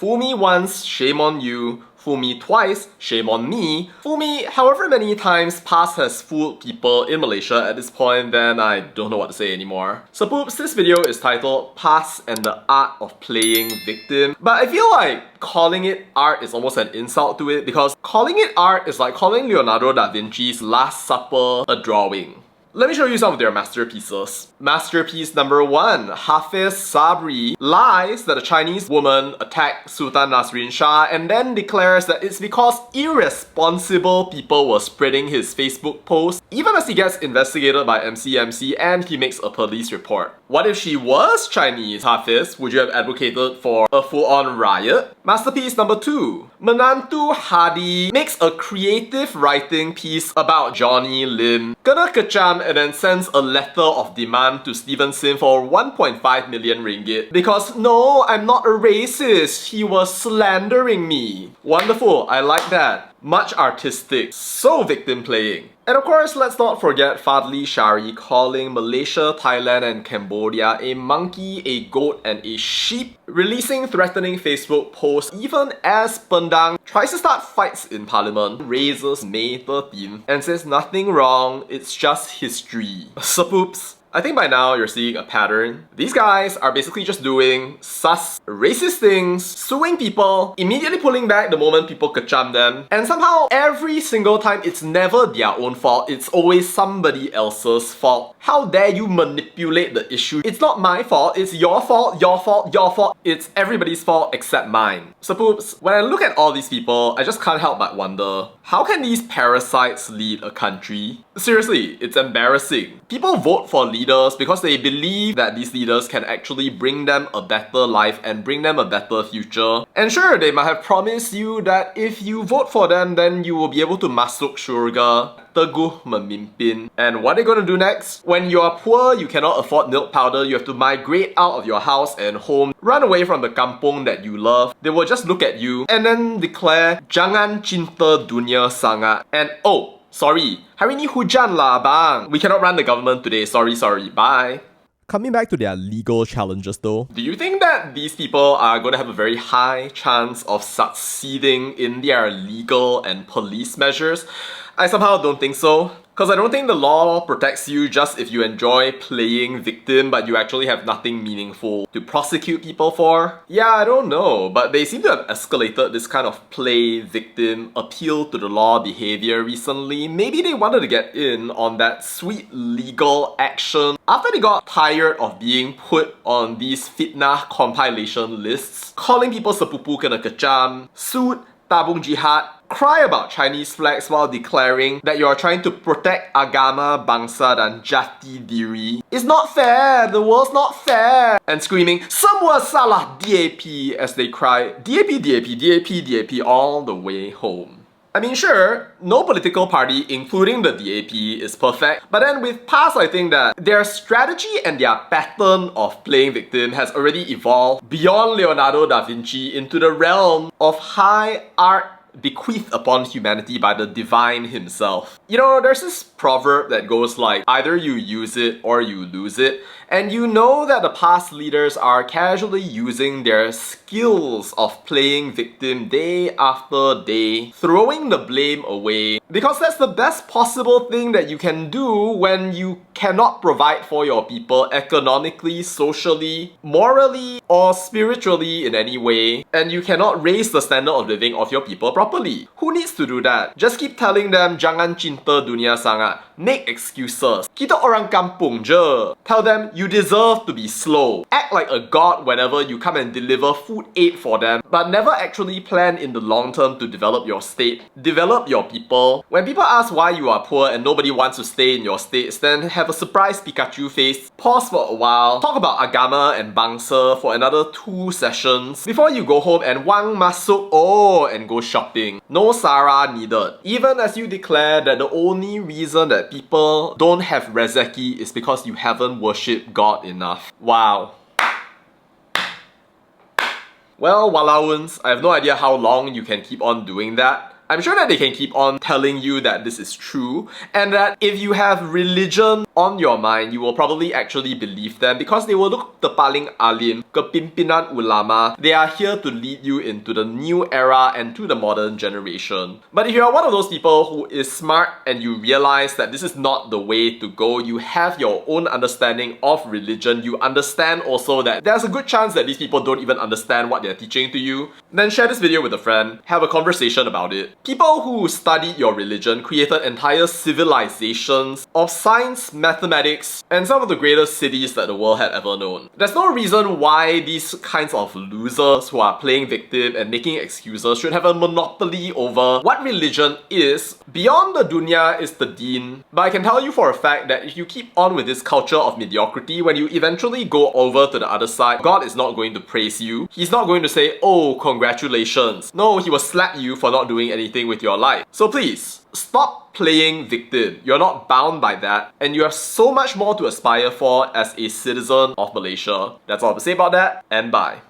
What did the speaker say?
Fool me once, shame on you. Fool me twice, shame on me. Fool me however many times past has fooled people in Malaysia at this point, then I don't know what to say anymore. So poops, this video is titled Past and the Art of Playing Victim. But I feel like calling it art is almost an insult to it, because calling it art is like calling Leonardo da Vinci's Last Supper a drawing. Let me show you some of their masterpieces. Masterpiece number 1, Hafiz Sabri lies that a Chinese woman attacked Sultan Nasrin Shah and then declares that it's because irresponsible people were spreading his Facebook post, even as he gets investigated by MCMC and he makes a police report. What if she was Chinese, Hafiz? Would you have advocated for a full-on riot? Masterpiece number 2, Menantu Hadi makes a creative writing piece about Johnny Lim, kena kecam, and then sends a letter of demand to Steven Sim for 1.5 million ringgit because no, I'm not a racist, he was slandering me. Wonderful, I like that. Much artistic, so victim playing. And of course, let's not forget Fadli Shari calling Malaysia, Thailand and Cambodia a monkey, a goat and a sheep, releasing threatening Facebook posts even as Pendang tries to start fights in parliament, raises May 13th and says nothing wrong, it's just history. So poops, I think by now you're seeing a pattern. These guys are basically just doing sus racist things, suing people, immediately pulling back the moment people kecam them, and somehow every single time it's never their own fault, it's always somebody else's fault. How dare you manipulate the issue? It's not my fault, it's your fault, your fault, your fault. It's everybody's fault except mine. So poops, when I look at all these people, I just can't help but wonder, how can these parasites lead a country? Seriously, it's embarrassing. People vote for leaders because they believe that these leaders can actually bring them a better life and bring them a better future. And sure, they might have promised you that if you vote for them, then you will be able to masuk syurga, teguh memimpin. And what are they gonna do next? When you are poor, you cannot afford milk powder, you have to migrate out of your house and home, run away from the kampung that you love. They will just look at you and then declare, "Jangan cinta dunia sangat." And oh, sorry, hari ni hujan lah bang. We cannot run the government today, sorry, bye. Coming back to their legal challenges though, do you think that these people are going to have a very high chance of succeeding in their legal and police measures? I somehow don't think so. Because I don't think the law protects you just if you enjoy playing victim but you actually have nothing meaningful to prosecute people for. Yeah, I don't know, but they seem to have escalated this kind of play victim, appeal to the law behavior recently. Maybe they wanted to get in on that sweet legal action after they got tired of being put on these fitnah compilation lists, calling people sepupu kena kecam, sued, tabung jihad, cry about Chinese flags while declaring that you are trying to protect agama, bangsa dan jati diri. It's not fair, the world's not fair. And screaming, "Semua salah DAP" as they cry, DAP, DAP, DAP, DAP all the way home. I mean, sure, no political party, including the DAP, is perfect, but then with PAS, I think that their strategy and their pattern of playing victim has already evolved beyond Leonardo da Vinci into the realm of high art bequeathed upon humanity by the divine himself. You know, there's this proverb that goes like, either you use it or you lose it, and you know that the past leaders are casually using their skills of playing victim day after day, throwing the blame away, because that's the best possible thing that you can do when you cannot provide for your people economically, socially, morally, or spiritually in any way, and you cannot raise the standard of living of your people properly. Who needs to do that? Just keep telling them, "Jangan cinta dunia sangat." Make excuses. Kita orang kampung je. Tell them you deserve to be slow. Act like a god whenever you come and deliver food aid for them, but never actually plan in the long term to develop your state, develop your people. When people ask why you are poor and nobody wants to stay in your states, then have a surprise Pikachu face, pause for a while, talk about agama and bangsa for another 2 sessions before you go home and wang masuk and go shopping. No Sarah needed. Even as you declare that the only reason that people don't have rezeki is because you haven't worshipped God enough. Wow. Well, Walauans, I have no idea how long you can keep on doing that. I'm sure that they can keep on telling you that this is true, and that if you have religion on your mind, you will probably actually believe them because they will look the paling alim, kepimpinan ulama. They are here to lead you into the new era and to the modern generation. But if you are one of those people who is smart and you realize that this is not the way to go, you have your own understanding of religion, you understand also that there's a good chance that these people don't even understand what they're teaching to you, then share this video with a friend, have a conversation about it. People who studied your religion created entire civilizations of science, mathematics, and some of the greatest cities that the world had ever known. There's no reason why these kinds of losers who are playing victim and making excuses should have a monopoly over what religion is. Beyond the dunya is the deen. But I can tell you for a fact that if you keep on with this culture of mediocrity, when you eventually go over to the other side, God is not going to praise you. He's not going to say, oh, congratulations. No, he will slap you for not doing anything with your life. So please, stop playing victim. You're not bound by that, and you have so much more to aspire for as a citizen of Malaysia. That's all I have to say about that, and bye.